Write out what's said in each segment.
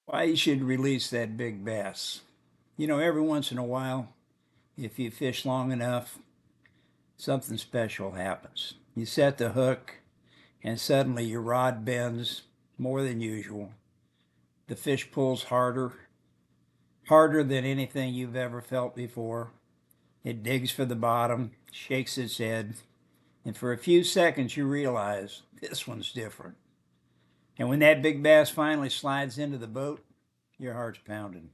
Why you should release that big bass. You know, every once in a while, if you fish long enough, something special happens. You set the hook, and suddenly your rod bends more than usual. The fish pulls harder than anything you've ever felt before. It digs for the bottom, shakes its head, and for a few seconds you realize this one's different. And when that big bass finally slides into the boat, your heart's pounding.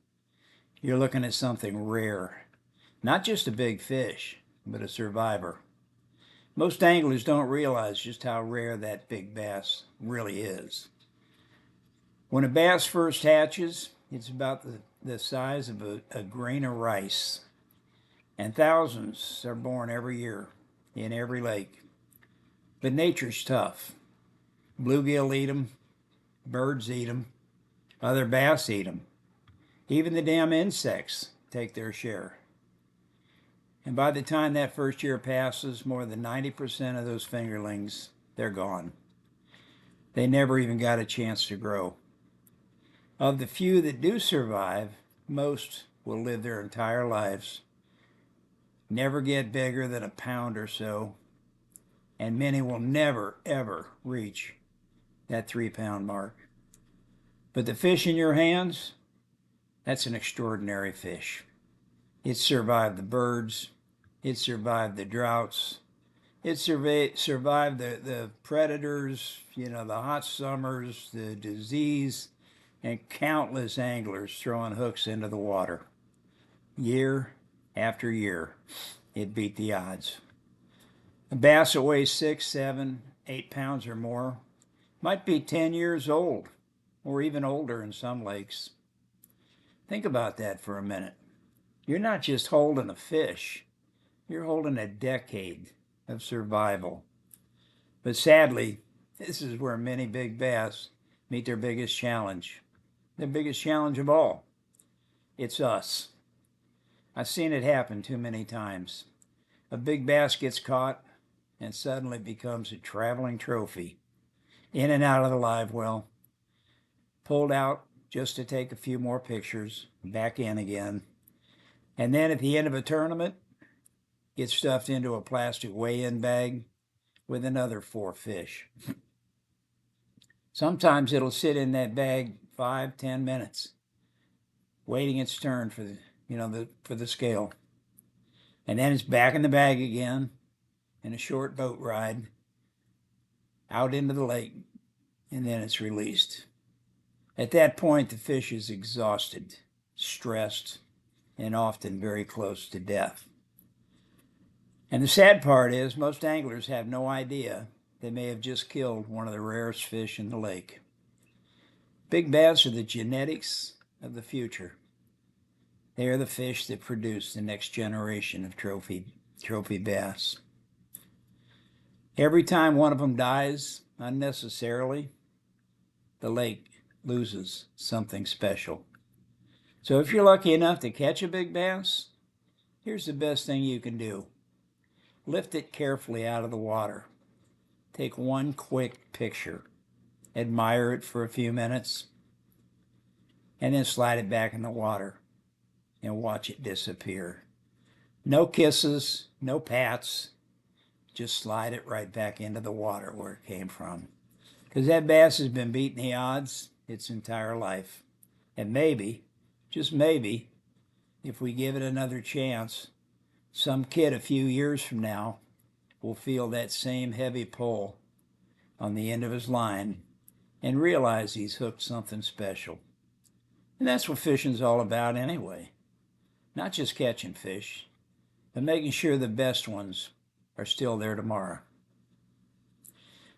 You're looking at something rare. Not just a big fish, but a survivor. Most anglers don't realize just how rare that big bass really is. When a bass first hatches, it's about the size of a grain of rice. And thousands are born every year in every lake. But nature's tough. Bluegill eat them, birds eat them, other bass eat them. Even the damn insects take their share. And by the time that first year passes, more than 90% of those fingerlings, they're gone. They never even got a chance to grow. Of the few that do survive, most will live their entire lives, never get bigger than a pound or so, and many will never, ever reach that 3-pound mark. But the fish in your hands, that's an extraordinary fish. It survived the birds. It survived the droughts. It survived the predators, the hot summers, the disease, and countless anglers throwing hooks into the water. Year after year, it beat the odds. A bass that weighs 6, 7, 8 pounds or more might be 10 years old, or even older in some lakes. Think about that for a minute. You're not just holding a fish, you're holding a decade of survival. But sadly, this is where many big bass meet their biggest challenge of all. It's us. I've seen it happen too many times. A big bass gets caught and suddenly becomes a traveling trophy. In and out of the live well, pulled out just to take a few more pictures, back in again. And then at the end of a tournament, gets stuffed into a plastic weigh-in bag with another 4 fish. Sometimes it'll sit in that bag 5, 10 minutes, waiting its turn for the scale. And then it's back in the bag again in a short boat ride out into the lake, and then it's released. At that point, the fish is exhausted, stressed, and often very close to death. And the sad part is most anglers have no idea they may have just killed one of the rarest fish in the lake. Big bass are the genetics of the future. They are the fish that produce the next generation of trophy bass. Every time one of them dies unnecessarily, the lake loses something special. So if you're lucky enough to catch a big bass, here's the best thing you can do. Lift it carefully out of the water. Take one quick picture. Admire it for a few minutes. And then slide it back in the water and watch it disappear. No kisses, no pats. Just slide it right back into the water where it came from. Because that bass has been beating the odds its entire life. And maybe, just maybe, if we give it another chance, some kid a few years from now will feel that same heavy pull on the end of his line and realize he's hooked something special. And that's what fishing's all about anyway. Not just catching fish, but making sure the best ones are still there tomorrow.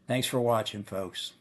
Thanks for watching, folks.